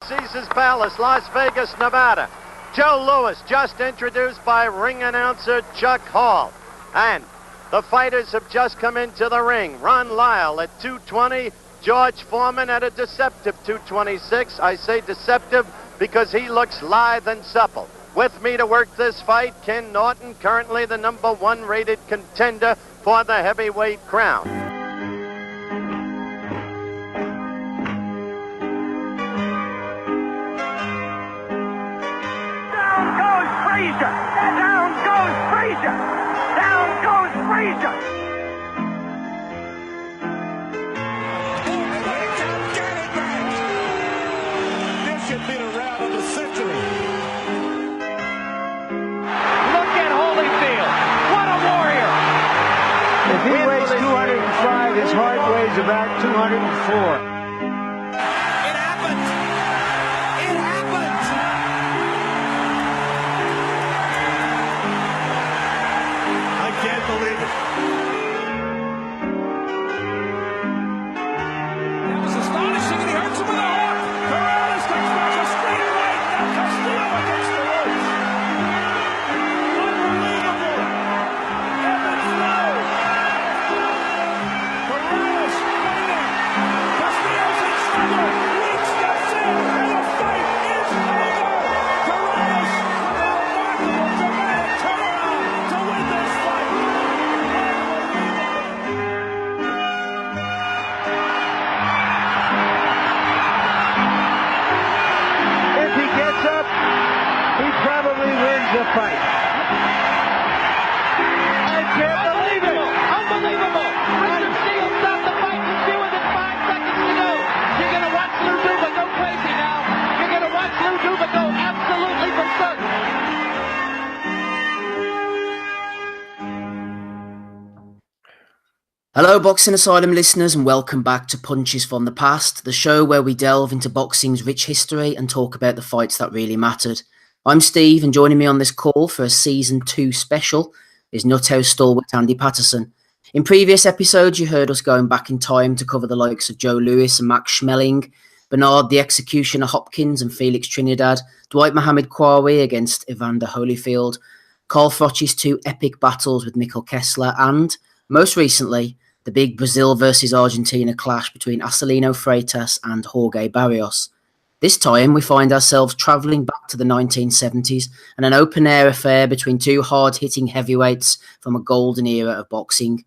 Caesars Palace, Las Vegas, Nevada. Joe Louis, just introduced by ring announcer Chuck Hall. And the fighters have just come into the ring. Ron Lyle at 220, George Foreman at a deceptive 226. I say deceptive because he looks lithe and supple. With me to work this fight, Ken Norton, currently the #1 rated contender for the heavyweight crown. Down goes Frazier! Down goes Frazier! This should be the round of the century. Look at Holyfield! What a warrior! If he weighs 205, his heart weighs about 204. The fight. I can't believe it! Unbelievable! Richard Steele stopped the fight with fewer than 5 seconds to go. You're going to watch Lou Duva go crazy now. You're going to watch Lou Duva go absolutely berserk. Hello, Boxing Asylum listeners, and welcome back to Punches from the Past, the show where we delve into boxing's rich history and talk about the fights that really mattered. I'm Steve, and joining me on this call for a Season 2 special is Nuthouse stalwart Andy Patterson. In previous episodes, you heard us going back in time to cover the likes of Joe Louis and Max Schmeling, Bernard the Executioner Hopkins and Felix Trinidad, Dwight Mohamed Kwawi against Evander Holyfield, Carl Froch's 2 epic battles with Mikkel Kessler, and, most recently, the big Brazil versus Argentina clash between Acelino Freitas and Jorge Barrios. This time, we find ourselves travelling back to the 1970s and an open-air affair between 2 hard-hitting heavyweights from a golden era of boxing.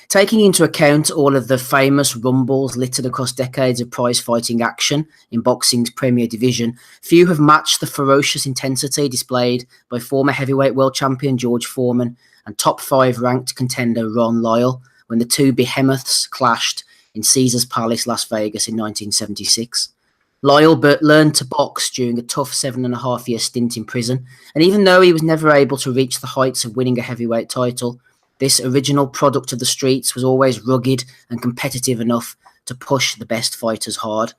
Taking into account all of the famous rumbles littered across decades of prize-fighting action in boxing's premier division, few have matched the ferocious intensity displayed by former heavyweight world champion George Foreman and top 5 ranked contender Ron Lyle when the 2 behemoths clashed in Caesars Palace, Las Vegas in 1976. Lyle learned to box during a tough 7.5-year stint in prison, and even though he was never able to reach the heights of winning a heavyweight title, this original product of the streets was always rugged and competitive enough to push the best fighters hard.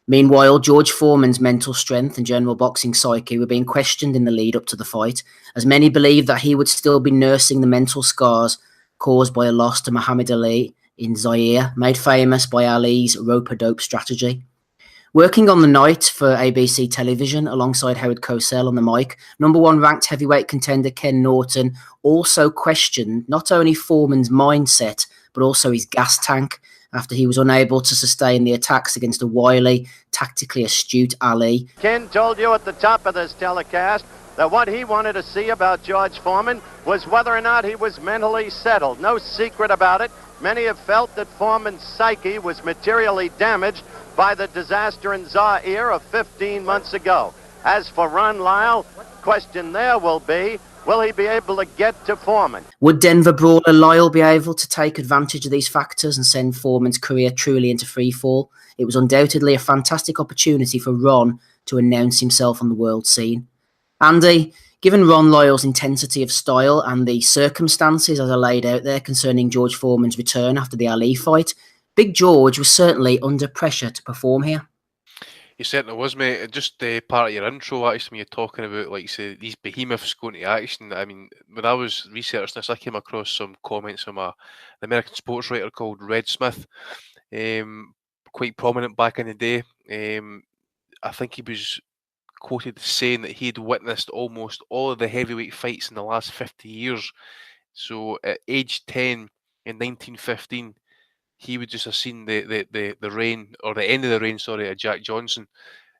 Meanwhile, George Foreman's mental strength and general boxing psyche were being questioned in the lead up to the fight, as many believed that he would still be nursing the mental scars caused by a loss to Muhammad Ali in Zaire, made famous by Ali's rope-a-dope strategy. Working on the night for ABC television alongside Howard Cosell on the mic, #1 ranked heavyweight contender Ken Norton also questioned not only Foreman's mindset, but also his gas tank after he was unable to sustain the attacks against a wily, tactically astute Ali. Ken told you at the top of this telecast that what he wanted to see about George Foreman was whether or not he was mentally settled. No secret about it. Many have felt that Foreman's psyche was materially damaged by the disaster in Zaire of 15 months ago. As for Ron Lyle, question there will he be able to get to Foreman? Would Denver brawler Lyle be able to take advantage of these factors and send Foreman's career truly into freefall? It was undoubtedly a fantastic opportunity for Ron to announce himself on the world scene. Andy, given Ron Lyle's intensity of style and the circumstances as I laid out there concerning George Foreman's return after the Ali fight, Big George was certainly under pressure to perform here. He certainly was, mate. Just part of your intro, actually, when you're talking about, like you say, these behemoths going to action. I mean, when I was researching this, I came across some comments from an American sports writer called Red Smith, quite prominent back in the day. I think he was quoted as saying that he'd witnessed almost all of the heavyweight fights in the last 50 years. So at age 10 in 1915, he would just have seen the reign, or the end of the reign, sorry, of Jack Johnson.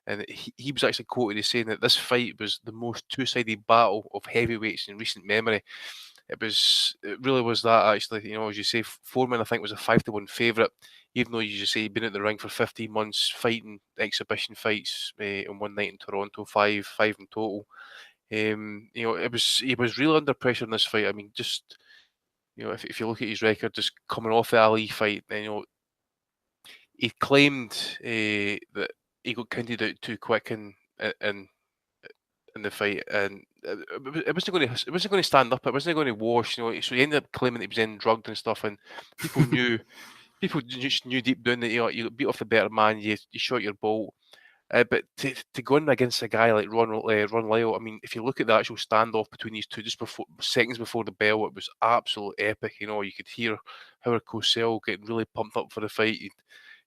And he was actually quoted as saying that this fight was the most two-sided battle of heavyweights in recent memory. It really was that, actually. As you say, Foreman, I think, was a 5-1 favourite, even though, you just say, he'd been in the ring for 15 months fighting exhibition fights on one night in Toronto, five in total. He was really under pressure in this fight. I mean, just, if you look at his record, just coming off the Ali fight, then, he claimed that he got counted out too quick in the fight, and it wasn't going to stand up. It wasn't going to wash. So he ended up claiming that he was in drugged and stuff, and people just knew deep down that you beat off the better man. You shot your bolt. But to go in against a guy like Ron Lyle, I mean, if you look at the actual standoff between these two, just seconds before the bell, it was absolutely epic. You could hear Howard Cosell getting really pumped up for the fight.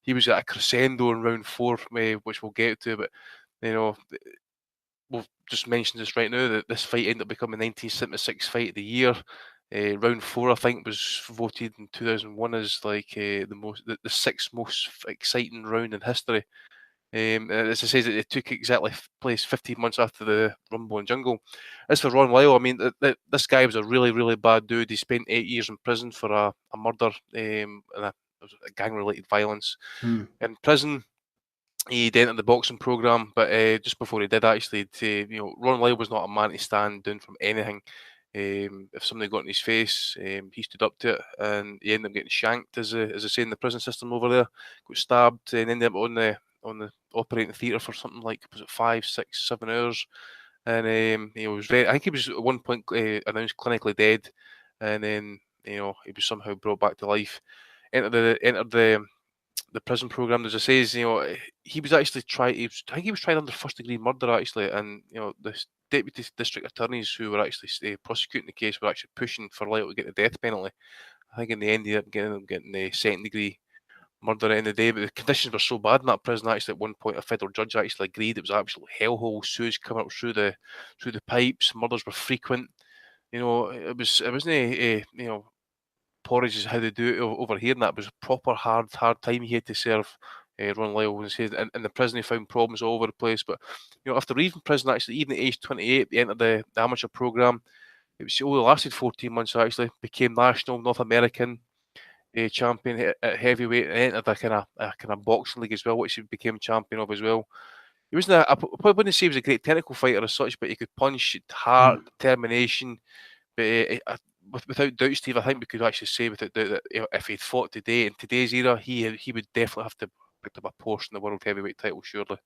He was at a crescendo in round 4, which we'll get to, but we'll just mention this right now that this fight ended up becoming the 1976 fight of the year. Round 4, I think, was voted in 2001 as like the 6th most exciting round in history. As I say, it took exactly place 15 months after the Rumble in Jungle. As for Ron Lyle, I mean, this guy was a really, really bad dude. He spent 8 years in prison for a murder and a gang-related violence. In prison, he'd entered the boxing program, but just before he did, actually, Ron Lyle was not a man to stand down from anything. If somebody got in his face, he stood up to it, and he ended up getting shanked, as I say, in the prison system over there. Got stabbed and ended up on the operating theatre for something like, was it 5, 6, 7 hours? And he was I think he was at one point announced clinically dead, and then he was somehow brought back to life. Entered the prison program. As I say, he was actually I think he was tried under first-degree murder, actually, and the deputy district attorneys who were actually prosecuting the case were actually pushing for Lyle to get the death penalty. I think in the end he ended up getting the second-degree murder at the end of the day, but the conditions were so bad in that prison. Actually, at one point, a federal judge actually agreed it was absolute hellhole. Sewage coming up through the pipes. Murders were frequent. It wasn't porridge is how they do it over here, and that was a proper hard time he had to serve. Ron Lyle was saying in the prison he found problems all over the place, but after leaving prison, actually, even at age 28, he entered the amateur program. It only lasted 14 months, actually. Became national North American champion at heavyweight, and entered a kind of boxing league as well, which he became champion of as well. He wasn't I probably wouldn't say he was a great technical fighter as such, but he could punch, heart, determination. But without doubt, Steve, I think we could actually say without doubt that if he'd fought today, in today's era, he would definitely have to pick up a portion of the world heavyweight title, surely.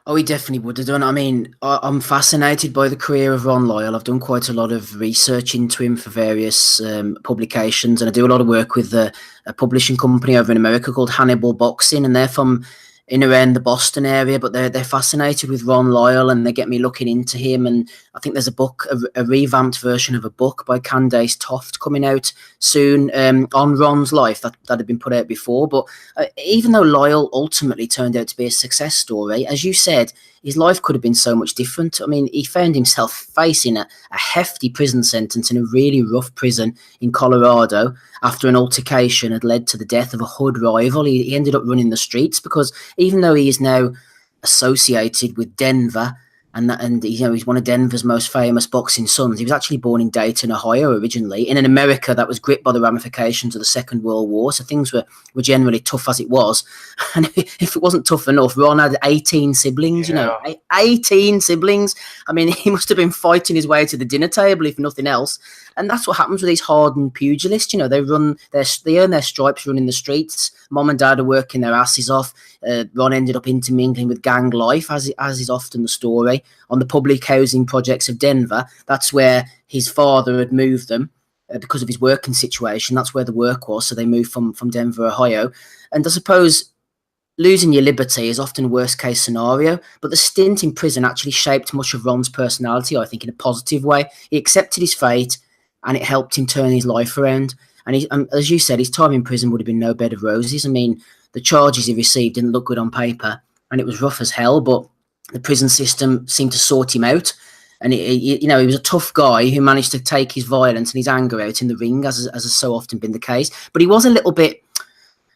Oh, he definitely would have done. I mean, I'm fascinated by the career of Ron Lyle. I've done quite a lot of research into him for various publications, and I do a lot of work with a publishing company over in America called Hannibal Boxing, and they're from in around the Boston area, but they're fascinated with Ron Lyle, and they get me looking into him. And I think there's a book, a revamped version of a book by Candace Toft coming out soon on Ron's life that had been put out before. But even though Lyle ultimately turned out to be a success story, as you said, his life could have been so much different. I mean, he found himself facing a hefty prison sentence in a really rough prison in Colorado after an altercation had led to the death of a hood rival. He ended up running the streets because even though he is now associated with Denver, and he's one of Denver's most famous boxing sons, he was actually born in Dayton, Ohio originally, in an America that was gripped by the ramifications of the Second World War. So things were generally tough as it was. And if it wasn't tough enough, Ron had 18 siblings, 18 siblings. I mean, he must have been fighting his way to the dinner table, if nothing else. And that's what happens with these hardened pugilists. They earn their stripes running the streets. Mom and dad are working their asses off. Ron ended up intermingling with gang life, as is often the story. On the public housing projects of Denver, that's where his father had moved them because of his working situation. That's where the work was, so they moved from Denver, Ohio. And I suppose losing your liberty is often a worst-case scenario, but the stint in prison actually shaped much of Ron's personality, I think, in a positive way. He accepted his fate, and it helped him turn his life around. And as you said, his time in prison would have been no bed of roses. I mean, the charges he received didn't look good on paper, and it was rough as hell, but the prison system seemed to sort him out. And he was a tough guy who managed to take his violence and his anger out in the ring, as has so often been the case. But he was a little bit.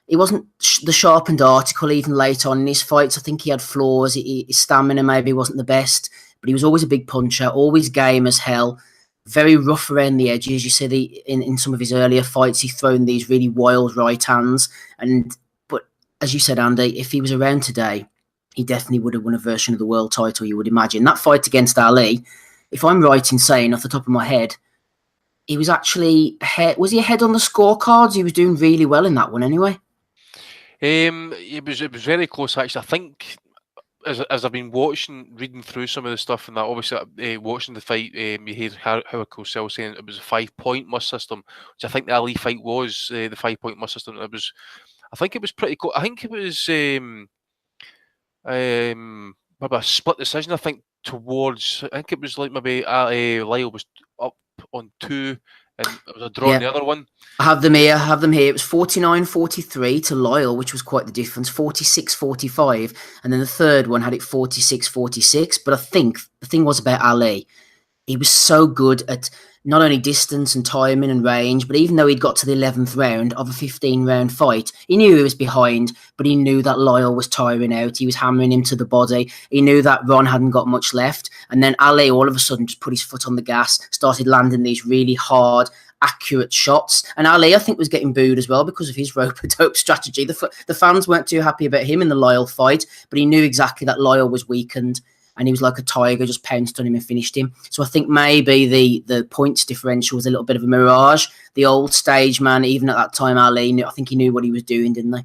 He wasn't the sharpened article even late on in his fights. I think he had flaws. His stamina maybe wasn't the best, but he was always a big puncher, always game as hell, very rough around the edges. You see in some of his earlier fights, he's thrown these really wild right hands. But as you said, Andy, if he was around today, he definitely would have won a version of the world title, you would imagine. That fight against Ali, if I'm right in saying off the top of my head, he was actually was he ahead on the scorecards? He was doing really well in that one anyway. It was very close actually. I think as I've been reading through some of the stuff and that, obviously watching the fight, you hear Howard Cosell saying it was a 5-point must system, which I think the Ali fight was the 5-point must system. I think it was pretty cool. I think it was maybe a split decision. I think it was like maybe Lyle was up on 2 and it was a draw on the other one. I have them here. It was 49-43 to Lyle, which was quite the difference, 46-45. And then the third one had it 46-46. But I think the thing was about Ali, he was so good at not only distance and timing and range, but even though he'd got to the 11th round of a 15-round fight, he knew he was behind, but he knew that Lyle was tiring out. He was hammering him to the body. He knew that Ron hadn't got much left. And then Ali all of a sudden just put his foot on the gas, started landing these really hard, accurate shots. And Ali, I think, was getting booed as well because of his rope-a-dope strategy. The fans weren't too happy about him in the Lyle fight, but he knew exactly that Lyle was weakened. And he was like a tiger, just pounced on him and finished him. So I think maybe the points differential was a little bit of a mirage. The old stage man, even at that time, Ali, I think he knew what he was doing, didn't he?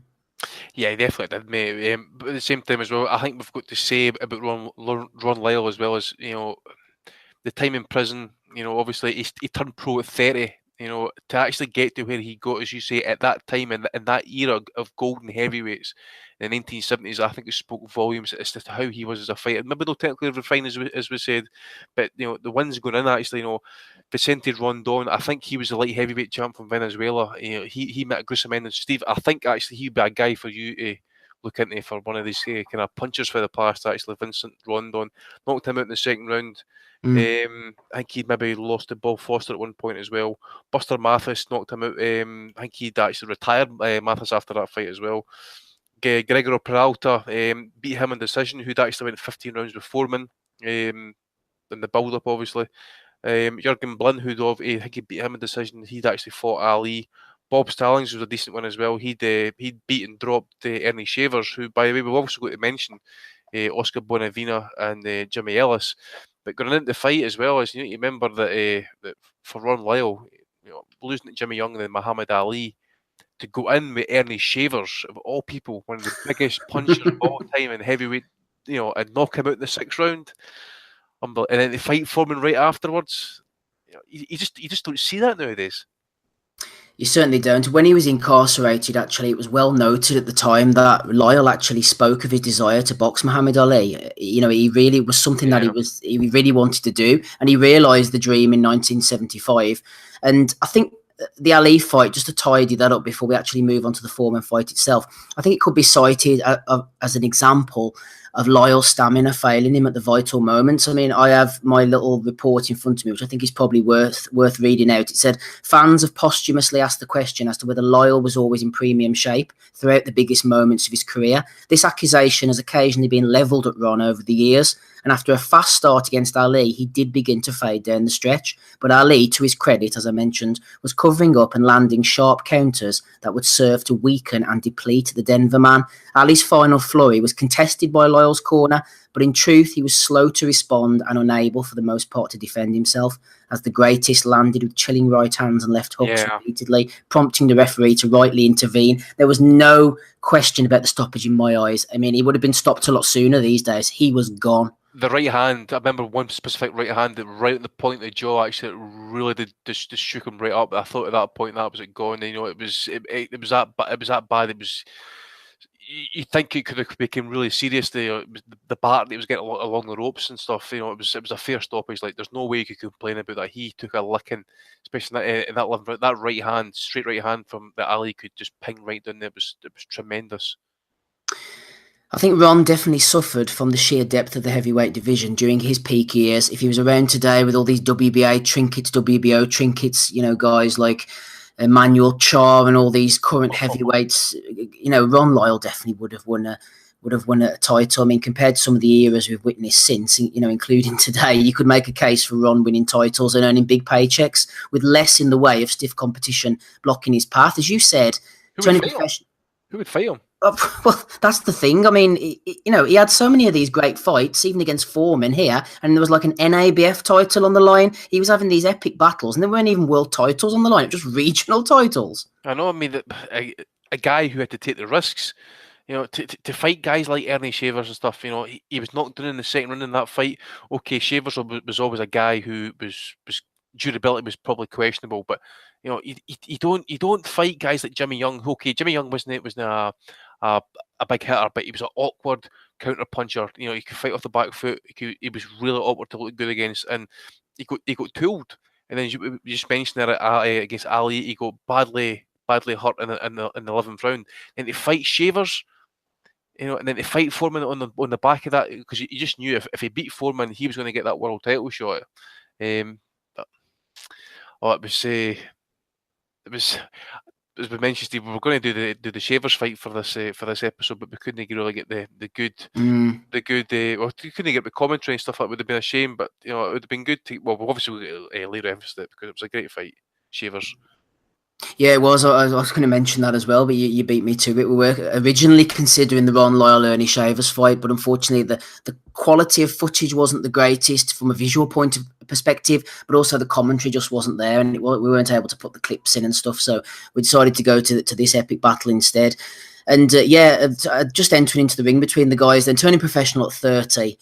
Yeah, he definitely did, mate. But at the same time as well, I think we've got to say about Ron Lyle as well as, the time in prison. Obviously he turned pro at 30. To actually get to where he got, as you say, at that time in that era of golden heavyweights in the 1970s, I think it spoke volumes as to how he was as a fighter. Maybe not technically refined as we said, but the wins going in actually, Vicente Rondon, I think he was a light heavyweight champ from Venezuela. He met Grissom. Steve, I think actually he'd be a guy for you to look into for one of these kind of punchers for the past. Actually, Vincent Rondon knocked him out in the second round. I think he'd maybe lost to Bob Foster at one point as well. Buster Mathis knocked him out. I think he'd actually retired Mathis after that fight as well. Gregor Peralta beat him in decision, who'd actually went 15 rounds with Foreman in the build-up, obviously. Jurgen Blin, I think he beat him in decision. He'd actually fought Ali. Bob Stallings was a decent one as well. He'd beat and dropped Ernie Shavers, who, by the way, we've also got to mention Oscar Bonavina and Jimmy Ellis. But going into the fight as well, as you remember that for Ron Lyle, losing to Jimmy Young and then Muhammad Ali, to go in with Ernie Shavers, of all people, one of the biggest punchers of all time in heavyweight, and knock him out in the 6th round, and then to fight Foreman right afterwards, you just don't see that nowadays. You certainly don't. When he was incarcerated, actually, it was well noted at the time that Lyle actually spoke of his desire to box Muhammad Ali. He really was something that he really wanted to do, and he realised the dream in 1975. And I think the Ali fight, just to tidy that up before we actually move on to the Foreman fight itself, I think it could be cited as an example of Lyle's stamina failing him at the vital moments. I mean, I have my little report in front of me, which I think is probably worth reading out. It said, fans have posthumously asked the question as to whether Lyle was always in premium shape throughout the biggest moments of his career. This accusation has occasionally been levelled at Ron over the years, and after a fast start against Ali, he did begin to fade down the stretch. But Ali, to his credit, as I mentioned, was covering up and landing sharp counters that would serve to weaken and deplete the Denver man. Ali's final flurry was contested by Lyle's corner, but in truth, he was slow to respond and unable for the most part to defend himself, as the greatest landed with chilling right hands and left hooks repeatedly, prompting the referee to rightly intervene. There was no question about the stoppage in my eyes. I mean, he would have been stopped a lot sooner these days. He was gone. The right hand, I remember one specific right hand that right at the point of the jaw, actually, it really did just shook him right up. I thought at that point that was it gone. It was that bad. It was. You think it could have become really serious. The bat that was getting along the ropes and stuff. It was a fair stoppage. Like, there's no way you could complain about that. He took a licking, especially in that right hand, straight right hand from that Ali could just ping right down there. It was tremendous. I think Ron definitely suffered from the sheer depth of the heavyweight division during his peak years. If he was around today with all these WBA trinkets, WBO trinkets, guys like Emmanuel Char and all these current heavyweights, Ron Lyle definitely would have won a title. I mean, compared to some of the eras we've witnessed since, including today, you could make a case for Ron winning titles and earning big paychecks with less in the way of stiff competition blocking his path. As you said, Who would fight him? Well, that's the thing. I mean, he had so many of these great fights, even against Foreman here, and there was like an NABF title on the line. He was having these epic battles, and there weren't even world titles on the line; just regional titles. I know. I mean, a guy who had to take the risks, to fight guys like Ernie Shavers and stuff. He was knocked down in the second round in that fight. Okay, Shavers was always a guy who was durability was probably questionable, but you don't fight guys like Jimmy Young. Okay, Jimmy Young wasn't a big hitter, but he was an awkward counter puncher. He could fight off the back foot. He was really awkward to look good against, and he got tooled. And then you just mentioned there against Ali, he got badly hurt in the 11th round. And to fight Shavers, and then to fight Foreman on the back of that, because you just knew if he beat Foreman, he was going to get that world title shot. It was. As we mentioned, Steve, we were going to do the Shavers fight for this episode, but we couldn't really get the good. Well, we couldn't get the commentary and stuff. That would have been a shame, but it would have been good to. Well, obviously we later emphasised it because it was a great fight, Shavers. Yeah, it was. I was going to mention that as well, but you beat me to it. We were originally considering the Ron Lyle Ernie Shavers fight, but unfortunately the quality of footage wasn't the greatest from a visual point of perspective, but also the commentary just wasn't there, and we weren't able to put the clips in and stuff. So we decided to go to this epic battle instead. And just entering into the ring between the guys, then turning professional at 30.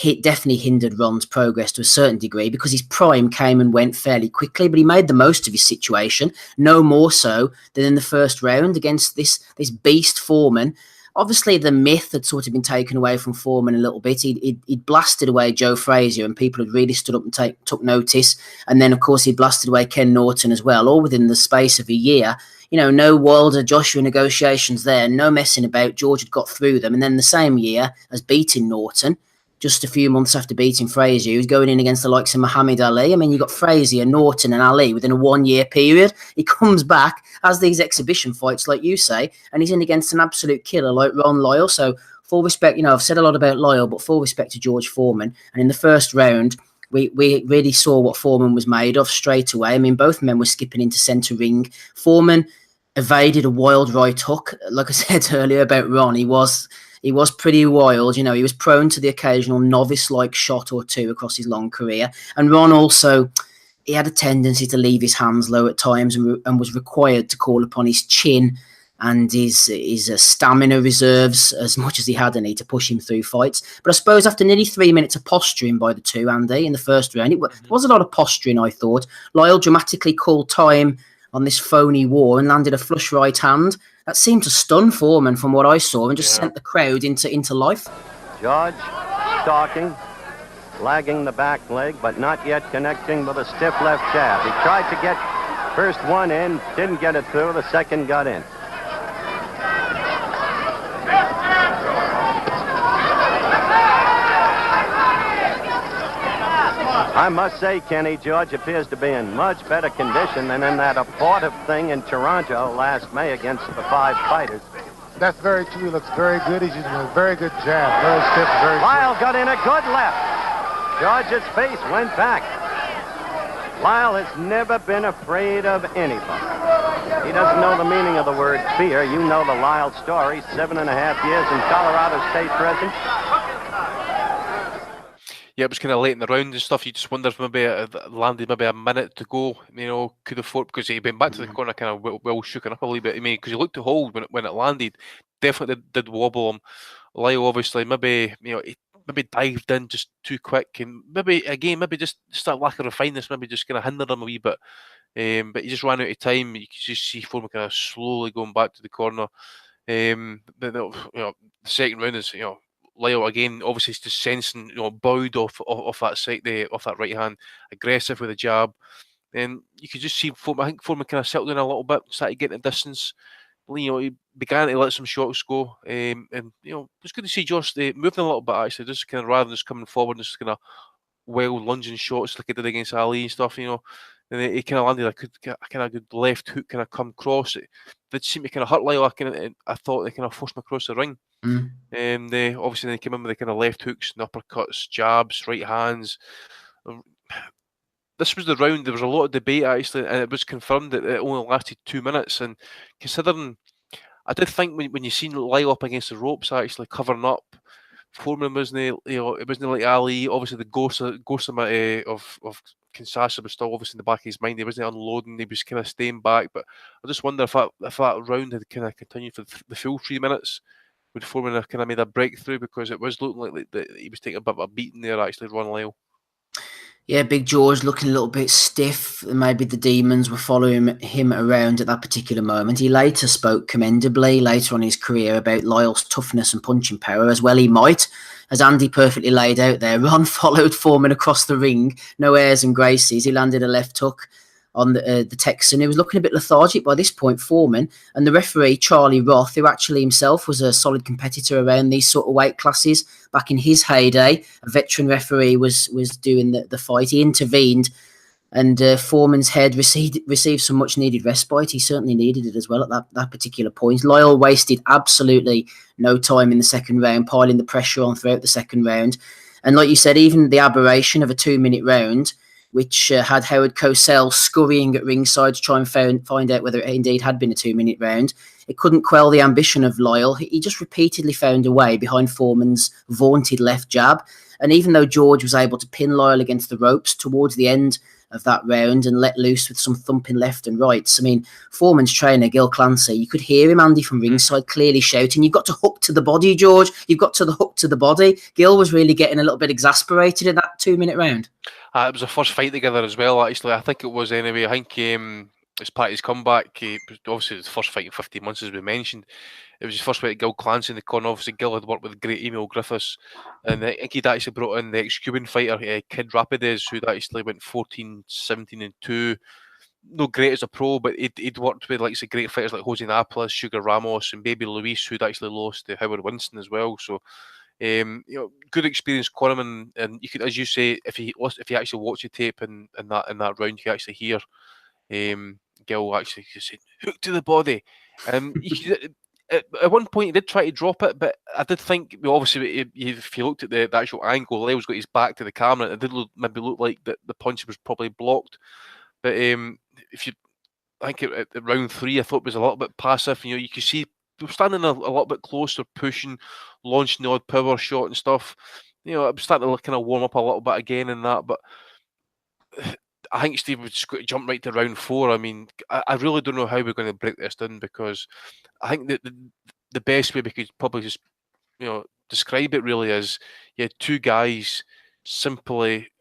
It definitely hindered Ron's progress to a certain degree because his prime came and went fairly quickly, but he made the most of his situation, no more so than in the first round against this beast Foreman. Obviously, the myth had sort of been taken away from Foreman a little bit. He'd blasted away Joe Frazier, and people had really stood up and took notice. And then, of course, he blasted away Ken Norton as well, all within the space of a year. No Wilder-Joshua negotiations there, no messing about. George had got through them. And then the same year as beating Norton, just a few months after beating Frazier, he was going in against the likes of Muhammad Ali. I mean, you got Frazier, Norton, and Ali within a 1 year period. He comes back, has these exhibition fights, like you say, and he's in against an absolute killer like Ron Lyle. So, full respect, I've said a lot about Lyle, but full respect to George Foreman. And in the first round, we really saw what Foreman was made of straight away. I mean, both men were skipping into centre ring. Foreman evaded a wild right hook. Like I said earlier about Ron, he was pretty wild. He was prone to the occasional novice-like shot or two across his long career. And Ron also, he had a tendency to leave his hands low at times and was required to call upon his chin and his stamina reserves as much as he had any to push him through fights. But I suppose after nearly 3 minutes of posturing by the two, Andy, in the first round, it was a lot of posturing, I thought. Lyle dramatically called time on this phony war and landed a flush right hand. That seemed to stun Foreman from what I saw and just sent the crowd into life. George stalking, lagging the back leg, but not yet connecting with a stiff left jab. He tried to get first one in, didn't get it through, the second got in. I must say, Kenny, George appears to be in much better condition than in that abortive thing in Toronto last May against the 5 fighters. That's very true. He looks very good. He's using a very good jab. Very stiff, very Lyle got in a good left. George's face went back. Lyle has never been afraid of anybody. He doesn't know the meaning of the word fear. You know the Lyle story. 7.5 years in Colorado State prison. Yeah, it was kind of late in the round and stuff. You just wonder if maybe it landed maybe a minute to go. Could have fought because he went back to the corner kind of well shooken up a little bit. I mean, because he looked to hold when it landed. Definitely did wobble him. Lyle obviously maybe he maybe dived in just too quick, and maybe just that lack of refinement maybe just kind of hindered him a wee bit. But he just ran out of time. You could just see Foreman kind of slowly going back to the corner. The second round is Lyle again, obviously just sensing, bowed off that side, off that right hand, aggressive with a jab, and you could just see Foreman. I think Foreman kind of settled in a little bit, started getting a distance, he began to let some shots go, and it's good to see Josh moving a little bit actually, just kind of rather than just coming forward, just kind of lunging shots like he did against Ali and stuff, and he kind of landed a kind of good left hook, kind of come cross. It did seem to kind of hurt Lyle. I thought they kind of forced him across the ring. They obviously they came in with the kind of left hooks and uppercuts, jabs, right hands. This was the round. There was a lot of debate actually, and it was confirmed that it only lasted 2 minutes. And considering, I did think when you seen Lyle up against the ropes actually covering up, Foreman wasn't, it wasn't like Ali. Obviously, the ghost of Kinshasa was still obviously in the back of his mind. He wasn't unloading. He was kind of staying back. But I just wonder if that round had kind of continued for the full 3 minutes, would Foreman have kind of made a breakthrough, because it was looking like that he was taking a bit of a beating there actually, Ron Lyle. Yeah, Big George looking a little bit stiff. Maybe the demons were following him around at that particular moment. He later spoke commendably later on in his career about Lyle's toughness and punching power, as well he might. As Andy perfectly laid out there, Ron followed Foreman across the ring. No airs and graces. He landed a left hook on the Texan, who was looking a bit lethargic by this point, Foreman. And the referee, Charlie Roth, who actually himself was a solid competitor around these sort of weight classes back in his heyday, a veteran referee, was doing the fight. He intervened, and Foreman's head received some much needed respite. He certainly needed it as well at that particular point. Lyle wasted absolutely no time in the second round, piling the pressure on throughout the second round. And like you said, even the aberration of a 2-minute round, which had Howard Cosell scurrying at ringside to try and find out whether it indeed had been a 2-minute round, it couldn't quell the ambition of Lyle. He just repeatedly found a way behind Foreman's vaunted left jab. And even though George was able to pin Lyle against the ropes towards the end of that round and let loose with some thumping left and rights, I mean, Foreman's trainer, Gil Clancy, you could hear him, Andy, from ringside clearly shouting, "You've got to hook to the body, George. You've got to hook to the body." Gil was really getting a little bit exasperated in that 2-minute round. It was the first fight together as well, actually. I think it was anyway. I think as part of his comeback, obviously his first fight in 15 months, as we mentioned. It was his first fight at Gil Clancy in the corner. Obviously, Gil had worked with the great Emil Griffiths, and I think he'd actually brought in the ex-Cuban fighter, Kid Rapides, who'd actually went 14, 17 and 2. No great as a pro, but he'd worked with like great fighters like Jose Napoles, Sugar Ramos, and Baby Luis, who'd actually lost to Howard Winston as well. So, good experienced cornerman, and you could, as you say, if you actually watch the tape in that round, you actually hear Gil actually saying "hook to the body." At one point, he did try to drop it, but I did think, obviously, if you looked at the actual angle, Lyle's got his back to the camera, and it did maybe look like that the punch was probably blocked. But I think at round 3, I thought it was a little bit passive. You could see they were standing a little bit closer, pushing, launching the odd power shot and stuff. I was starting to kind of warm up a little bit again in that, but I think Steve would just jump right to round 4. I mean, I really don't know how we're going to break this down, because I think that the best way we could probably just describe it really is you had two guys simply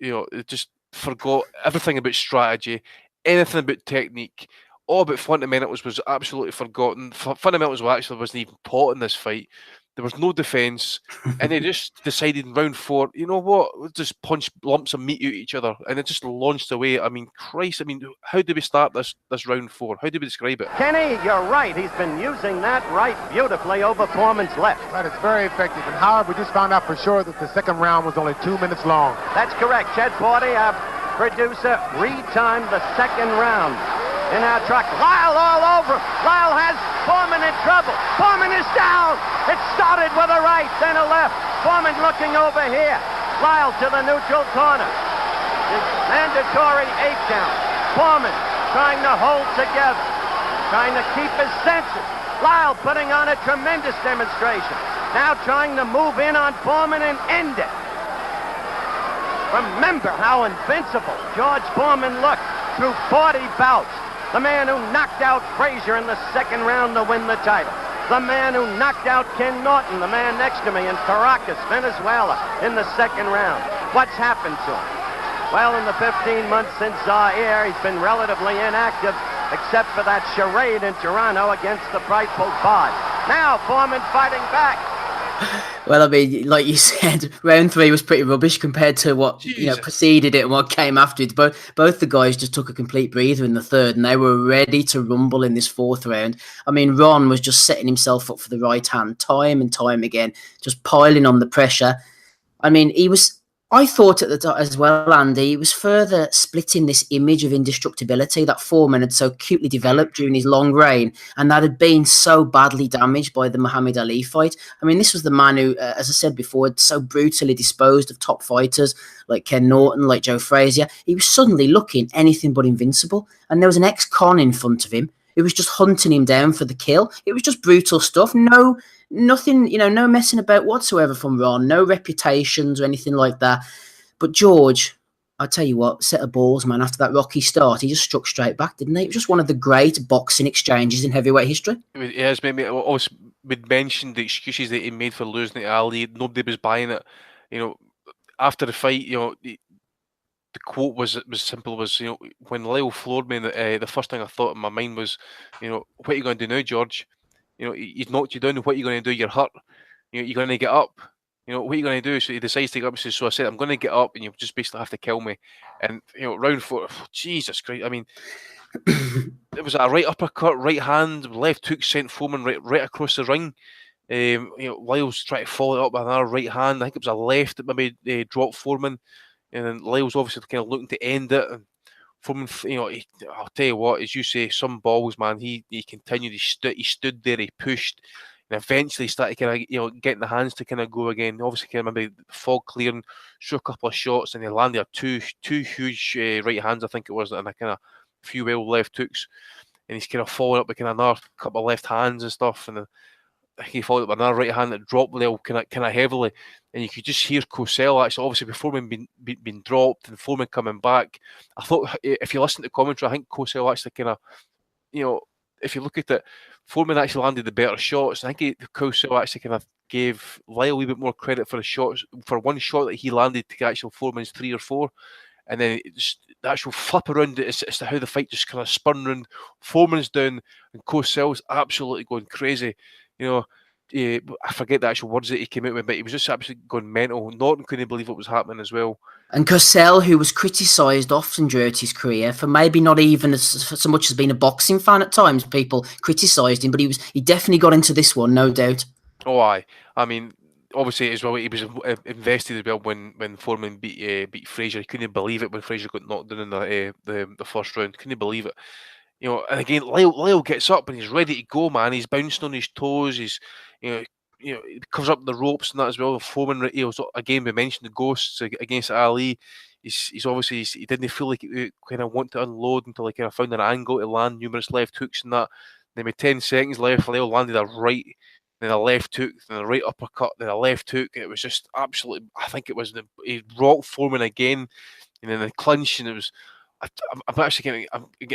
just forgot everything about strategy, anything about technique, all about fundamentals was absolutely forgotten. Fundamentals wasn't even taught in this fight. There was no defence, and they just decided in round 4, you know what, let's just punch lumps of meat at each other, and it just launched away. I mean, Christ, how do we start this round 4? How do we describe it? Kenny, you're right. He's been using that right beautifully over Foreman's left. That is very effective. And Howard, we just found out for sure that the second round was only 2 minutes long. That's correct. Chet Forty, our producer, retimed the second round. In our truck, Lyle all over. Lyle has Foreman in trouble. Foreman is down. It started with a right, then a left. Foreman looking over here. Lyle to the neutral corner. His mandatory 8 count. Foreman trying to hold together, trying to keep his senses. Lyle putting on a tremendous demonstration. Now trying to move in on Foreman and end it. Remember how invincible George Foreman looked through 40 bouts. The man who knocked out Frazier in the second round to win the title. The man who knocked out Ken Norton, the man next to me in Caracas, Venezuela, in the second round. What's happened to him? Well, in the 15 months since Zaire, he's been relatively inactive, except for that charade in Toronto against the frightful Bod. Now Foreman fighting back. Well, I mean, like you said, round 3 was pretty rubbish compared to what Jesus. preceded it and what came after it. Both the guys just took a complete breather in the third, and they were ready to rumble in this fourth round. I mean, Ron was just setting himself up for the right hand time and time again, just piling on the pressure. I mean, he was. I thought at the time as well, Andy, he was further splitting this image of indestructibility that Foreman had so acutely developed during his long reign, and that had been so badly damaged by the Muhammad Ali fight. I mean, this was the man who, as I said before, had so brutally disposed of top fighters like Ken Norton, like Joe Frazier. He was suddenly looking anything but invincible, and there was an ex-con in front of him who was just hunting him down for the kill. It was just brutal stuff. Nothing, no messing about whatsoever from Ron, no reputations or anything like that. But George, I tell you what, set of balls, man. After that rocky start, he just struck straight back, didn't he? It was just one of the great boxing exchanges in heavyweight history. Yes, maybe we'd mentioned the excuses that he made for losing to Ali. Nobody was buying it. After the fight, the quote was simple. Was when Lyle floored me, the first thing I thought in my mind was, what are you going to do now, George? He's knocked you down. What are you going to do? You're hurt. You're going to get up. What are you going to do? So he decides to get up. So I said, I'm going to get up, and you just basically have to kill me. And round 4, Jesus Christ! I mean, it was a right uppercut, right hand, left hook sent Foreman right across the ring. Lyle's trying to follow it up with another right hand. I think it was a left that maybe dropped Foreman, and then Lyle's obviously kind of looking to end it. And Foreman, I'll tell you what, as you say, some balls, man. He continued. He stood there. He pushed, and eventually started kind of getting the hands to kind of go again. Obviously, kind of maybe fog clearing, threw a couple of shots, and he landed two huge right hands, I think it was, and a kind of few well left hooks. And he's kind of following up with kind of another couple of left hands and stuff, and he followed up with another right hand that dropped Lyle kind of heavily, and you could just hear Cosell actually, obviously before Foreman being dropped and Foreman coming back. I thought if you listen to commentary, I think Cosell actually kind of, if you look at it, Foreman actually landed the better shots. I think Cosell actually kind of gave Lyle a wee bit more credit for the shots, for one shot that he landed to actual Foreman's 3 or 4. And then the actual flip around as to how the fight just kind of spun around. Foreman's down and Cosell's absolutely going crazy. I forget the actual words that he came out with, but he was just absolutely going mental. Norton couldn't believe what was happening as well. And Cosell, who was criticised often throughout his career for maybe not even so much as being a boxing fan at times, people criticised him, but he definitely got into this one, no doubt. Oh, aye. I mean, obviously as well, he was invested as well when Foreman beat Frazier. He couldn't believe it when Frazier got knocked down in the first round. Couldn't believe it. And again, Lyle gets up and he's ready to go, man. He's bouncing on his toes. He's, he covers up the ropes and that as well. Foreman, again, we mentioned the ghosts against Ali. He's obviously, he didn't feel like he kind of want to unload until he kind of found an angle to land numerous left hooks and that. Then with 10 seconds left, Lyle landed a right, then a left hook, then a right uppercut, then a left hook. It was just absolutely, I think it was, he rocked Foreman again, and then the clinch, and it was, I'm actually getting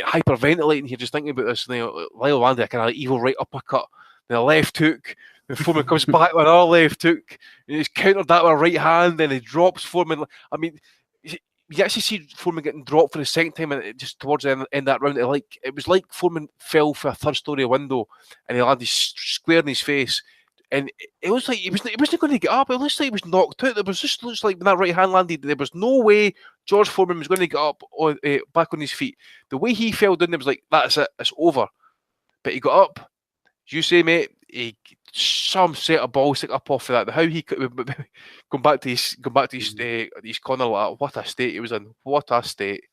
hyperventilating here just thinking about this. Lyle landed a kind of evil right uppercut, then a left hook. Then Foreman comes back with another left hook, and he's countered that with a right hand. Then he drops Foreman. I mean, you actually see Foreman getting dropped for the second time, and just towards the end of that round, it was like Foreman fell for a third-story window, and he landed square in his face. And it was like he wasn't going to get up. It looks like he was knocked out. Looks like when that right hand landed, there was no way George Foreman was going to get up back on his feet. The way he fell down, there was like, that's it, it's over. But he got up. As you say, mate, some set of balls stick up off of that. How he could come back to his corner like that. What a state he was in. What a state.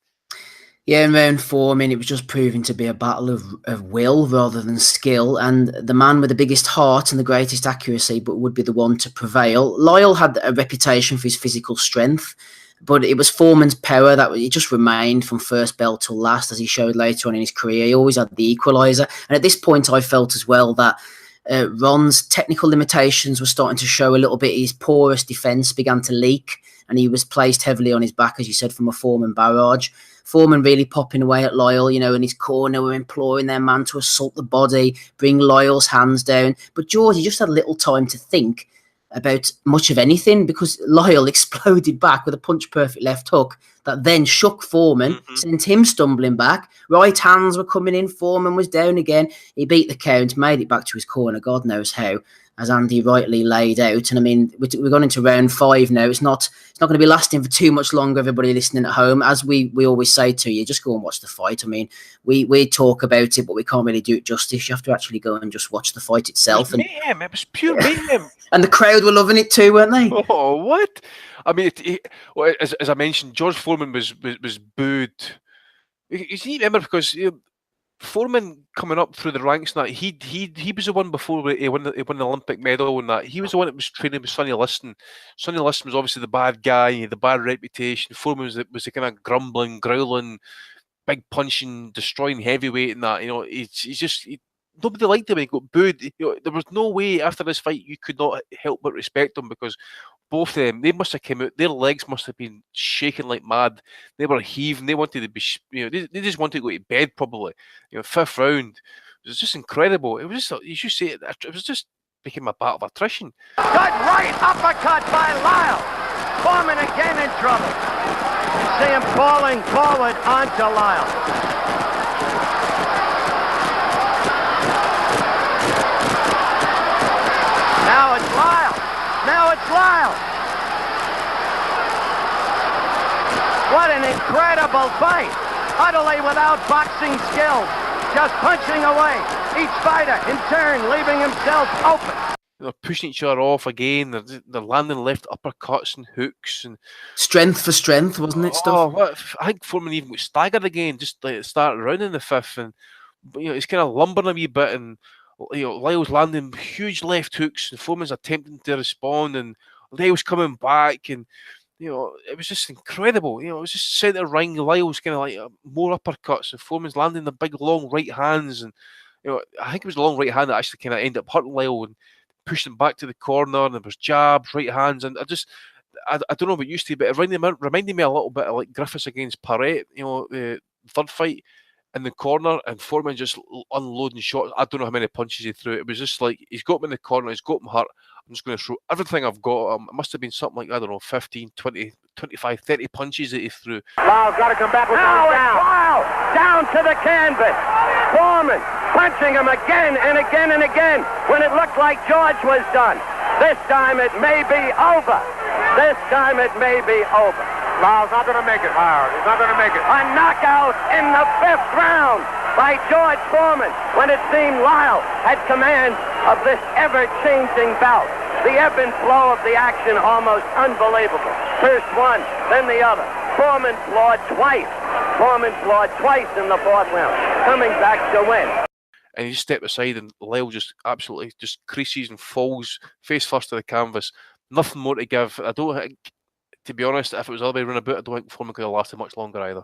Yeah, in round 4, I mean, it was just proving to be a battle of will rather than skill, and the man with the biggest heart and the greatest accuracy but would be the one to prevail. Lyle had a reputation for his physical strength, but it was Foreman's power that he just remained from first bell till last, as he showed later on in his career. He always had the equaliser, and at this point I felt as well that Ron's technical limitations were starting to show a little bit. His porous defence began to leak, and he was placed heavily on his back, as you said, from a Foreman barrage. Foreman really popping away at Lyle, in his corner, were imploring their man to assault the body, bring Lyle's hands down. But George, he just had little time to think about much of anything, because Lyle exploded back with a punch-perfect left hook that then shook Foreman, sent him stumbling back. Right hands were coming in, Foreman was down again. He beat the count, made it back to his corner, God knows how. as Andy rightly laid out. And I mean, we're going into round 5 now. It's not going to be lasting for too much longer, everybody listening at home. As we always say to you, just go and watch the fight. I mean, we talk about it, but we can't really do it justice. You have to actually go and just watch the fight itself. It was mayhem. It was pure mayhem. And the crowd were loving it too, weren't they? Oh, what? I mean, as I mentioned, George Foreman was booed. You need to remember, because Foreman coming up through the ranks, and that he was the one before he won the Olympic medal, and that he was the one that was training with Sonny Liston. Sonny Liston was obviously the bad guy, he had the bad reputation. Foreman was the kind of grumbling, growling, big punching, destroying heavyweight, and that. Nobody liked him. He got booed. There was no way after this fight you could not help but respect him, because both of them, they must have come out, their legs must have been shaking like mad. They were heaving. They wanted to be, they just wanted to go to bed probably. 5th round, it was just incredible. It was just, you should say it was just became a battle of attrition. Good right uppercut by Lyle. Foreman again in trouble. You see him falling forward onto Lyle. Now it's Lyle. What an incredible fight. Utterly without boxing skills. Just punching away. Each fighter in turn leaving himself open. They're pushing each other off again. They're landing left uppercuts and hooks. And strength for strength, wasn't it, stuff? I think Foreman even got staggered again, just like started around in the 5th. And he's kind of lumbering a wee bit, and Lyle's landing huge left hooks, and Foreman's attempting to respond, and Lyle's coming back, and it was just incredible. It was just centre ring. Lyle's kind of like more uppercuts, and Foreman's landing the big long right hands, and I think it was the long right hand that actually kind of ended up hurting Lyle and pushed him back to the corner. And there was jabs, right hands, and I don't know about you, Steve, but it reminded me a little bit of like Griffiths against Parrett. The third fight in the corner, and Foreman just unloading shots. I don't know how many punches he threw. It was just like, he's got him in the corner, he's got him hurt. I'm just going to throw everything I've got. It must have been something like, I don't know, 15, 20, 25, 30 punches that he threw. Lyle's got to come back with now down. Lyle down to the canvas. Foreman punching him again and again and again when it looked like George was done. This time it may be over. Lyle's not going to make it, Howard. He's not going to make it. A knockout in the 5th round by George Foreman when it seemed Lyle had command of this ever-changing bout. The ebb and flow of the action almost unbelievable. First one, then the other. Foreman floored twice in the 4th round, coming back to win. And he just stepped aside, and Lyle just absolutely just creases and falls face first to the canvas. Nothing more to give. I don't think, to be honest, if it was the other way around about, I don't think Foreman could have lasted much longer either.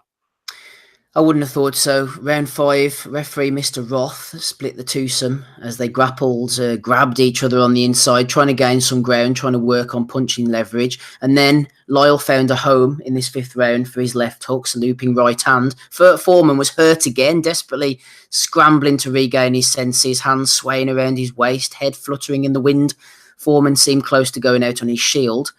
I wouldn't have thought so. Round 5, referee Mr. Roth split the twosome as they grappled, grabbed each other on the inside, trying to gain some ground, trying to work on punching leverage. And then Lyle found a home in this 5th round for his left hooks, looping right hand. Foreman was hurt again, desperately scrambling to regain his senses, hands swaying around his waist, head fluttering in the wind. Foreman seemed close to going out on his shield.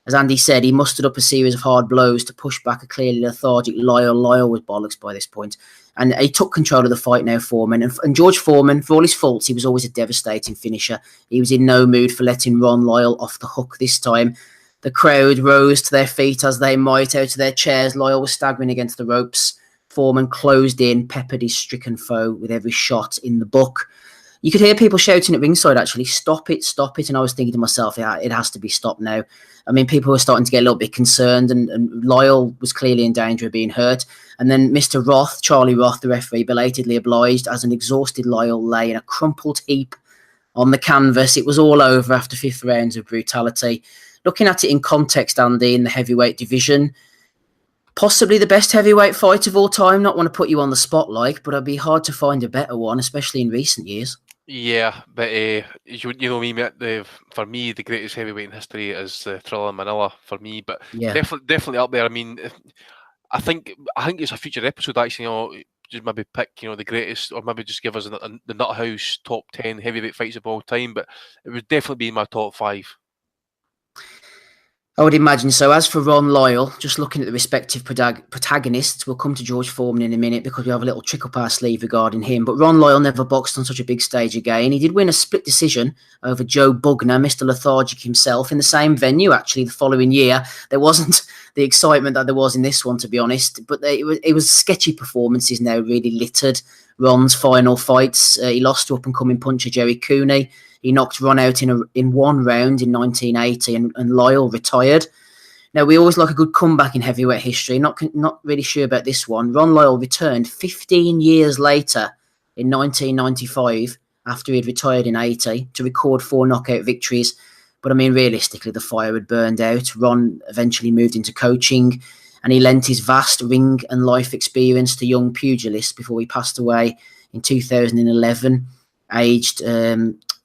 As Andy said, he mustered up a series of hard blows to push back a clearly lethargic Lyle. Lyle was bollocks by this point. And he took control of the fight now, Foreman. And George Foreman, for all his faults, he was always a devastating finisher. He was in no mood for letting Ron Lyle off the hook this time. The crowd rose to their feet as they might out of their chairs. Lyle was staggering against the ropes. Foreman closed in, peppered his stricken foe with every shot in the book. You could hear people shouting at ringside, actually, stop it. And I was thinking to myself, yeah, it has to be stopped now. I mean, people were starting to get a little bit concerned, and Lyle was clearly in danger of being hurt. And then Mr. Roth, Charlie Roth, the referee, belatedly obliged as an exhausted Lyle lay in a crumpled heap on the canvas. It was all over after 5th rounds of brutality. Looking at it in context, Andy, in the heavyweight division, possibly the best heavyweight fight of all time. Not want to put you on the spotlight, but it'd be hard to find a better one, especially in recent years. Yeah, but you know me, mate. For me, the greatest heavyweight in history is Thriller Manila. For me, but yeah, definitely up there. I mean, I think it's a future episode. Actually, just maybe pick the greatest, or maybe just give us the Nuthouse top 10 heavyweight fights of all time. But it would definitely be in my top 5. I would imagine so. As for Ron Lyle, just looking at the respective protagonists, we'll come to George Foreman in a minute because we have a little trick up our sleeve regarding him. But Ron Lyle never boxed on such a big stage again. He did win a split decision over Joe Bugner, Mr. Lethargic himself, in the same venue, actually, the following year. There wasn't the excitement that there was in this one, to be honest. But it was sketchy performances now, really littered Ron's final fights. He lost to up-and-coming puncher Jerry Cooney. He knocked Ron out in one round in 1980, and Lyle retired. Now, we always like a good comeback in heavyweight history. Not really sure about this one. Ron Lyle returned 15 years later in 1995, after he had retired in 80, to record 4 knockout victories. But I mean, realistically, the fire had burned out. Ron eventually moved into coaching, and he lent his vast ring and life experience to young pugilists before he passed away in 2011, aged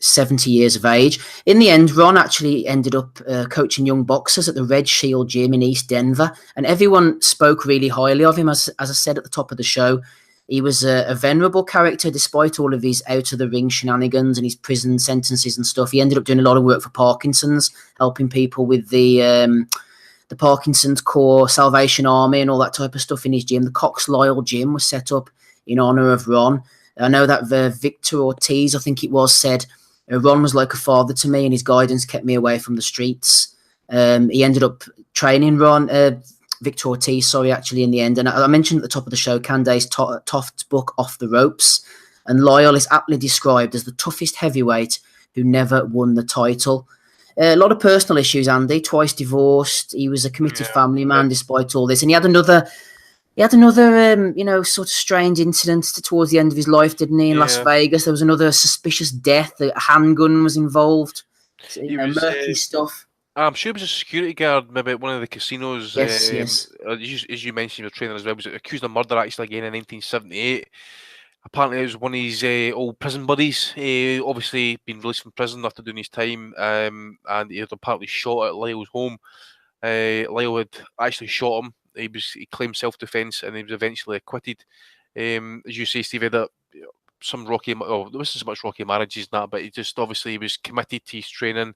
70 years of age. In the end, Ron actually ended up coaching young boxers at the Red Shield Gym in East Denver, and everyone spoke really highly of him. As I said at the top of the show, he was a venerable character despite all of his out-of-the-ring shenanigans and his prison sentences and stuff. He ended up doing a lot of work for Parkinson's, helping people with the Parkinson's Corps, Salvation Army, and all that type of stuff in his gym. The Cox Lyle Gym was set up in honor of Ron. I know that Victor Ortiz, I think it was, said, Ron was like a father to me, and his guidance kept me away from the streets. He ended up training Victor Ortiz, actually, in the end. And I mentioned at the top of the show, Candace Toft's book, Off the Ropes. And Lyle is aptly described as the toughest heavyweight who never won the title. A lot of personal issues, Andy, twice divorced. He was a committed family man despite all this. And he had another sort of strange incident towards the end of his life, didn't he? In Las Vegas, there was another suspicious death. A handgun was involved. Murky stuff. I'm sure he was a security guard, maybe at one of the casinos. Yes. As you mentioned, your trainer as well was accused of murder actually again in 1978. Apparently, it was one of his old prison buddies. Obviously, been released from prison after doing his time, and he had apparently shot at Lyle's home. Lyle had actually shot him. He claimed self-defense, and he was eventually acquitted. As you say, Steve, that some rocky. Oh, there wasn't so much rocky marriages and that, but he was committed to his training.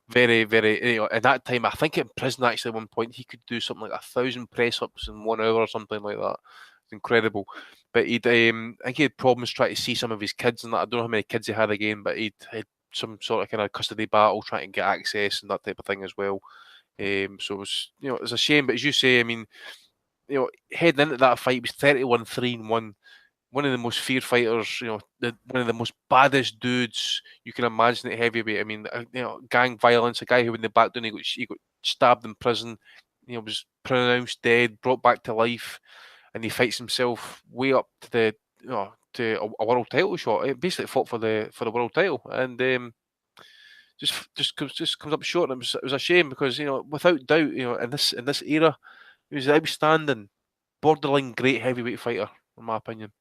Very, very. At that time, I think in prison actually at one point he could do something like 1,000 press-ups in 1 hour or something like that. It's incredible. But I think he had problems trying to see some of his kids and that. I don't know how many kids he had again, but he had some sort of kind of custody battle trying to get access and that type of thing as well. So it was, it was a shame. But as you say, I mean, heading into that fight, he was 31-3-1. One of the most feared fighters, one of the most baddest dudes you can imagine at heavyweight. I mean, gang violence, a guy who in the back down, he got stabbed in prison, was pronounced dead, brought back to life, and he fights himself way up to to a world title shot. He basically fought for the world title, and just comes up short. And it was a shame because without doubt, in this era, he was an outstanding, borderline great heavyweight fighter, in my opinion.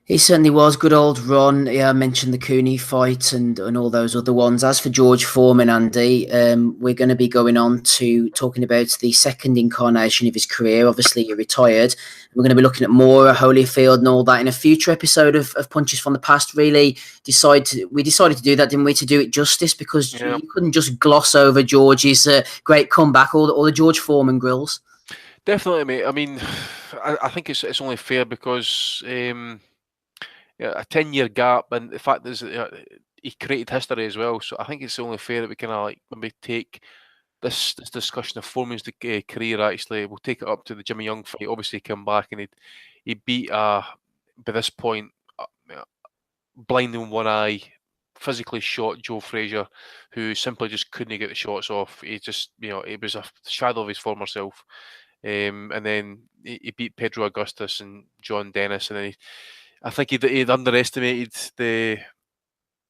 He certainly was. Good old Ron. Yeah, I mentioned the Cooney fight and all those other ones. As for George Foreman, Andy, we're going to be going on to talking about the second incarnation of his career. Obviously, he retired. We're going to be looking at Mora, Holyfield and all that in a future episode of Punches from the Past. Really we decided to do that, didn't we, to do it justice, because you couldn't just gloss over George's great comeback or the George Foreman grills. Definitely, mate. I mean, I think it's only fair because... a 10-year gap, and the fact is he created history as well. So I think it's only fair that we can maybe take this discussion of Foreman's career. Actually, we'll take it up to the Jimmy Young fight. Obviously, he came back and he beat by this point blind in one eye, physically shot Joe Frazier, who simply just couldn't get the shots off. He just it was a shadow of his former self. And then he beat Pedro Augustus and John Dennis, and then I think he'd underestimated the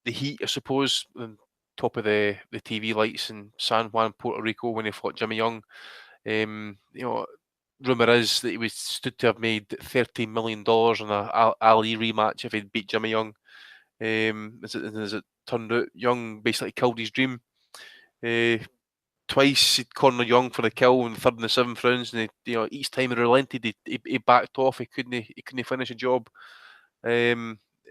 heat, I suppose, on top of the TV lights in San Juan, Puerto Rico, when he fought Jimmy Young. Rumour is that he was stood to have made $13 million on a Ali rematch if he'd beat Jimmy Young. As it turned out, Young basically killed his dream. Twice he'd cornered Young for the kill in the 3rd and the 7th rounds, and each time he relented, he backed off. He couldn't finish a job. It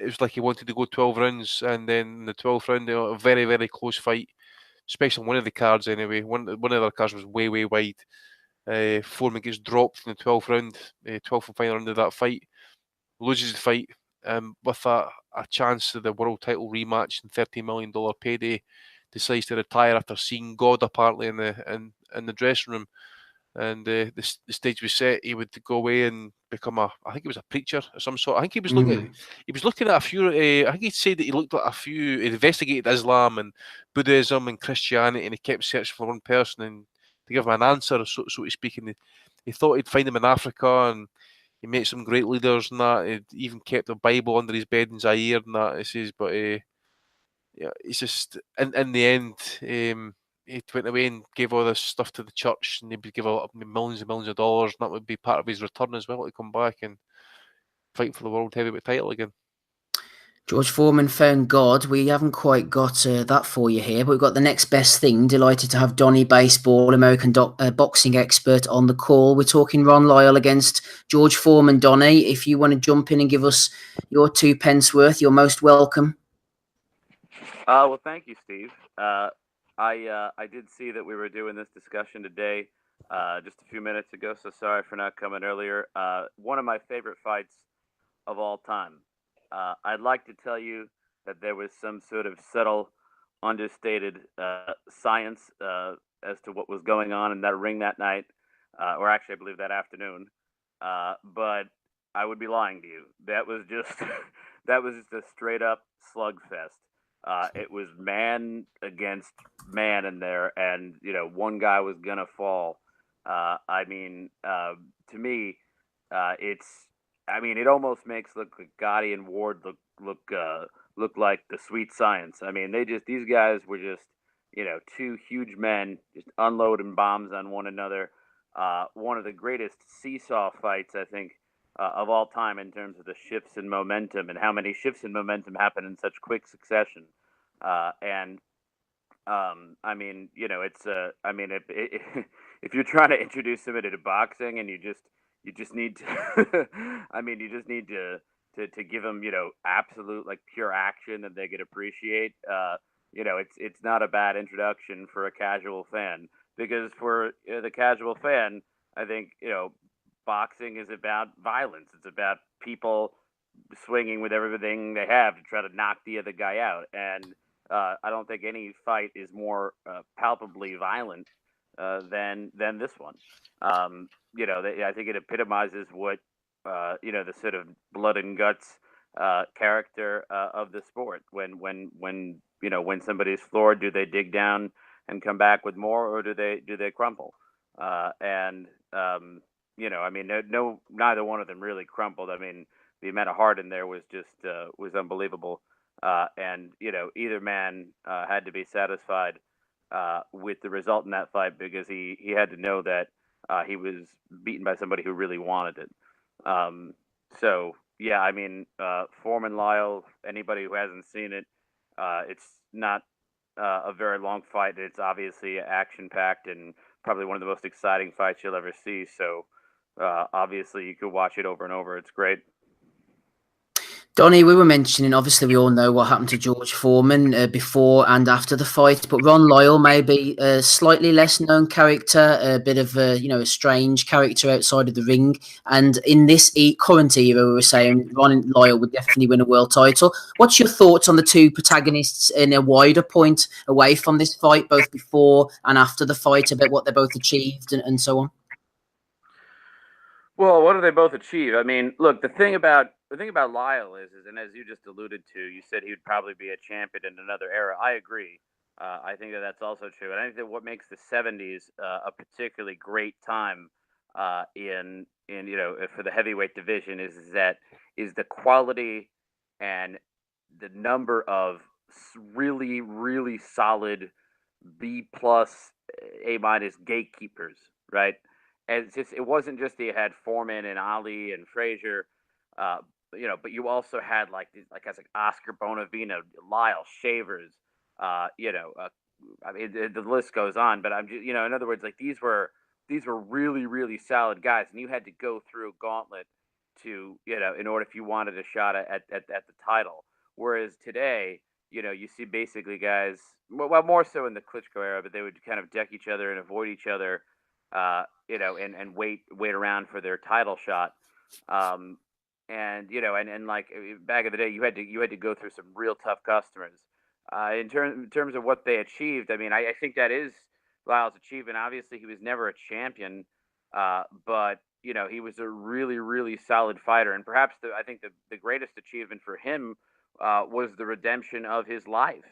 was like he wanted to go 12 rounds, and then in the 12th round, a very, very close fight. especially on one of the cards anyway. One of the other cards was way, way wide. Foreman gets dropped in the 12th round, 12th and final round of that fight, loses the fight with a chance to the world title rematch and $13 million payday. Decides to retire after seeing God apparently in the dressing room, and the stage was set. He would go away and become I think he was a preacher of some sort. I think he was looking at a few. I think he said that he looked at a few. He investigated Islam and Buddhism and Christianity, and he kept searching for one person and to give him an answer, so to speak. And he thought he'd find him in Africa, and he met some great leaders and that. He even kept a Bible under his bed in Zaire and that. He says, but yeah, it's just in the end, he went away and gave all this stuff to the church, and he would give out millions and millions of dollars, and that would be part of his return as well to come back and fight for the world heavyweight title again. George Foreman found God. We haven't quite got that for you here, but we've got the next best thing. Delighted to have Donny Baseball, American boxing expert, on the call. We're talking Ron Lyle against George Foreman. Donny, if you want to jump in and give us your 2 pence worth, you're most welcome. Well, thank you, Steve. I did see that we were doing this discussion today just a few minutes ago, so sorry for not coming earlier. One of my favorite fights of all time. I'd like to tell you that there was some sort of subtle, understated science as to what was going on in that ring that night, or actually, I believe that afternoon. But I would be lying to you. That was just a straight up slugfest. It was man against man in there, and one guy was gonna fall. To me, it almost makes Gotti and Ward look like the sweet science. I mean, these guys were just two huge men just unloading bombs on one another. One of the greatest seesaw fights, I think, of all time in terms of the shifts in momentum and how many shifts in momentum happen in such quick succession. If you're trying to introduce somebody to boxing and you just need to, to give them, absolute pure action that they could appreciate. It's not a bad introduction for a casual fan, because for the casual fan, I think, boxing is about violence. It's about people swinging with everything they have to try to knock the other guy out. And I don't think any fight is more palpably violent than this one. I think it epitomizes what the sort of blood and guts character of the sport. When somebody's floored, do they dig down and come back with more, or do they crumple? Neither one of them really crumpled. I mean, the amount of heart in there was just was unbelievable. Either man had to be satisfied with the result in that fight, because he had to know that he was beaten by somebody who really wanted it. Foreman Lyle, anybody who hasn't seen it, it's not a very long fight. It's obviously action-packed and probably one of the most exciting fights you'll ever see. So obviously you could watch it over and over. It's great. Donny, we were mentioning, obviously we all know what happened to George Foreman before and after the fight, but Ron Lyle may be a slightly less known character, a bit of a strange character outside of the ring. And in this current era, we were saying Ron Lyle would definitely win a world title. What's your thoughts on the two protagonists in a wider point away from this fight, both before and after the fight, about what they both achieved and so on? Well, what do they both achieve? I mean, look, the thing about Lyle is, and as you just alluded to, you said he would probably be a champion in another era. I agree. I think that's also true. And I think that what makes the 70s a particularly great time in for the heavyweight division is the quality and the number of really, really solid B+, A- gatekeepers, right? And it wasn't just that you had Foreman and Ali and Frazier, but you also had guys like Oscar Bonavena, Lyle, Shavers, the list goes on. But I'm just, in other words, these were really, really solid guys, and you had to go through a gauntlet to, in order if you wanted a shot at the title. Whereas today, you see basically guys, well, more so in the Klitschko era, but they would kind of deck each other and avoid each other, and wait around for their title shot. Um, and like back in the day, you had to go through some real tough customers. In terms of what they achieved, I mean, I think that is Lyle's achievement. Obviously, he was never a champion, but he was a really, really solid fighter, and perhaps I think the greatest achievement for him was the redemption of his life.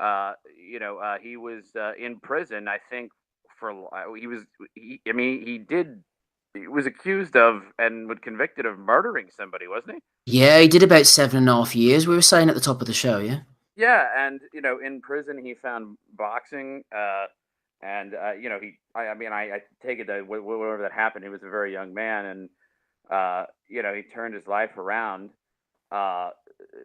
He was in prison, I think, for I mean, he was accused of and was convicted of murdering somebody, wasn't he? Yeah, he did about 7.5 years. We were saying at the top of the show, yeah. Yeah, and in prison he found boxing, and I mean, I take it that whatever that happened, he was a very young man, and he turned his life around. Uh,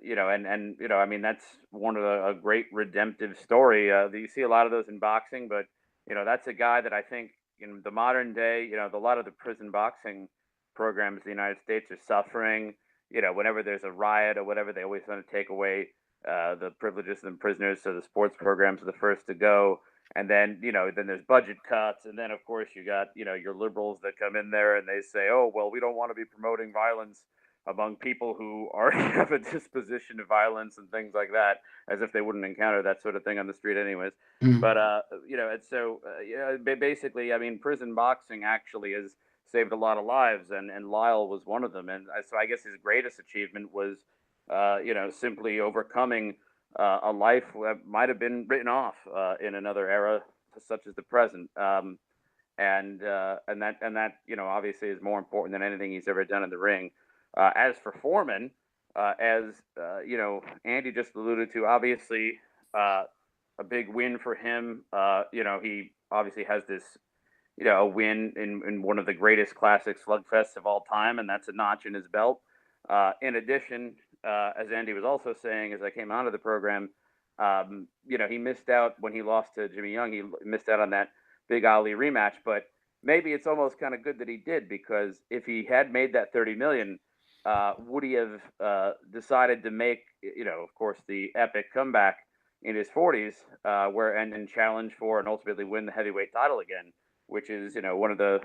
I mean, that's one of a great redemptive story. You see a lot of those in boxing, but that's a guy that I think in the modern day, a lot of the prison boxing programs in the United States are suffering. Whenever there's a riot or whatever, they always want to take away the privileges of the prisoners, so the sports programs are the first to go. And then, then there's budget cuts, and then of course you got, your liberals that come in there and they say, oh well, we don't want to be promoting violence among people who already have a disposition to violence and things like that, as if they wouldn't encounter that sort of thing on the street anyways. But and so basically, I mean, prison boxing actually has saved a lot of lives, and Lyle was one of them. And so I guess his greatest achievement was, simply overcoming a life that might have been written off in another era, such as the present. And that obviously is more important than anything he's ever done in the ring. As for Foreman, Andy just alluded to, obviously a big win for him. He obviously has this, a win in one of the greatest classic slugfests of all time, and that's a notch in his belt. In addition, as Andy was also saying, as I came onto the program, he missed out when he lost to Jimmy Young. He missed out on that Big Ali rematch, but maybe it's almost kind of good that he did, because if he had made that 30 million, would he have decided to make, of course, the epic comeback in his 40s, and challenge for and ultimately win the heavyweight title again, which is, one of the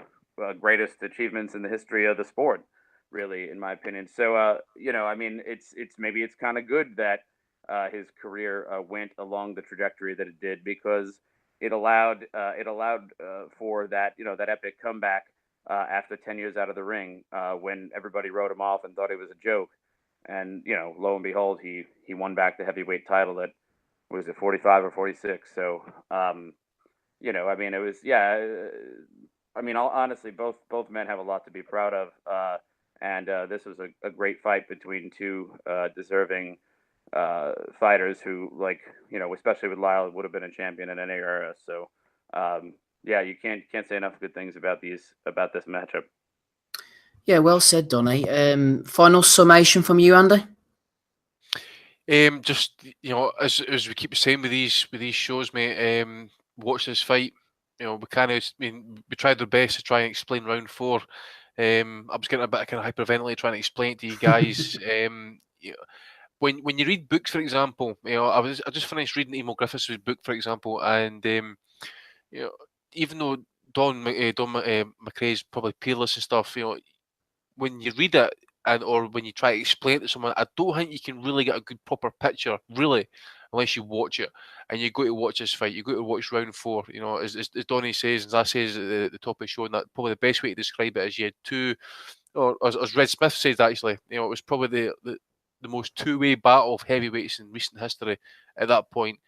greatest achievements in the history of the sport, really, in my opinion. So, I mean, maybe it's kind of good that his career went along the trajectory that it did, because it allowed for that, that epic comeback after 10 years out of the ring, when everybody wrote him off and thought he was a joke. And, lo and behold, he won back the heavyweight title at, was it 45 or 46? So, I mean, it was, I mean, honestly, both men have a lot to be proud of. And this was a great fight between two deserving fighters who, like, especially with Lyle, would have been a champion in any era. So, you can't say enough good things about this matchup. Yeah, well said, Donny. Final summation from you, Andy? Just as we keep saying with these shows, mate. Watch this fight. We tried our best to try and explain round 4. I was getting a bit kind of hyperventilate trying to explain it to you guys. When you read books, for example, I just finished reading Emil Griffiths' book, for example, and even though Don McRae's probably peerless and stuff, when you read it or when you try to explain it to someone, I don't think you can really get a good proper picture, really, unless you watch it. And you go to watch this fight, you go to watch round 4. As Donny says, as I says at the top of the show, and that probably the best way to describe it is you had two, or as Red Smith says actually, it was probably the most two-way battle of heavyweights in recent history at that point.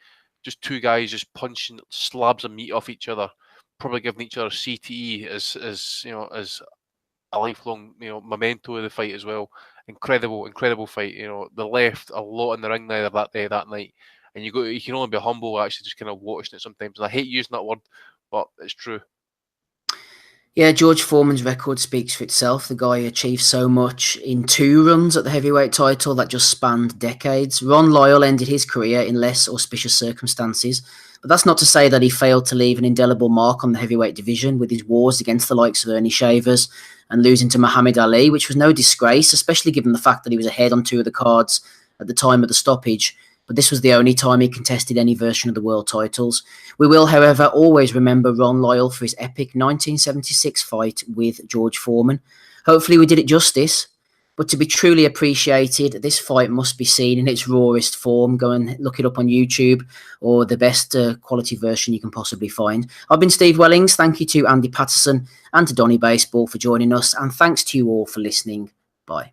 Just two guys just punching slabs of meat off each other, probably giving each other CTE as a lifelong memento of the fight as well. Incredible fight. They left a lot in the ring there that night, and you can only be humble actually just kind of watching it sometimes. And I hate using that word, but it's true. Yeah, George Foreman's record speaks for itself. The guy achieved so much in 2 runs at the heavyweight title that just spanned decades. Ron Lyle ended his career in less auspicious circumstances, but that's not to say that he failed to leave an indelible mark on the heavyweight division with his wars against the likes of Ernie Shavers and losing to Muhammad Ali, which was no disgrace, especially given the fact that he was ahead on 2 of the cards at the time of the stoppage. but this was the only time he contested any version of the world titles. We will, however, always remember Ron Lyle for his epic 1976 fight with George Foreman. Hopefully we did it justice, but to be truly appreciated, this fight must be seen in its rawest form. Go and look it up on YouTube, or the best quality version you can possibly find. I've been Steve Wellings. Thank you to Andy Patterson and to Donny Baseball for joining us, and thanks to you all for listening. Bye.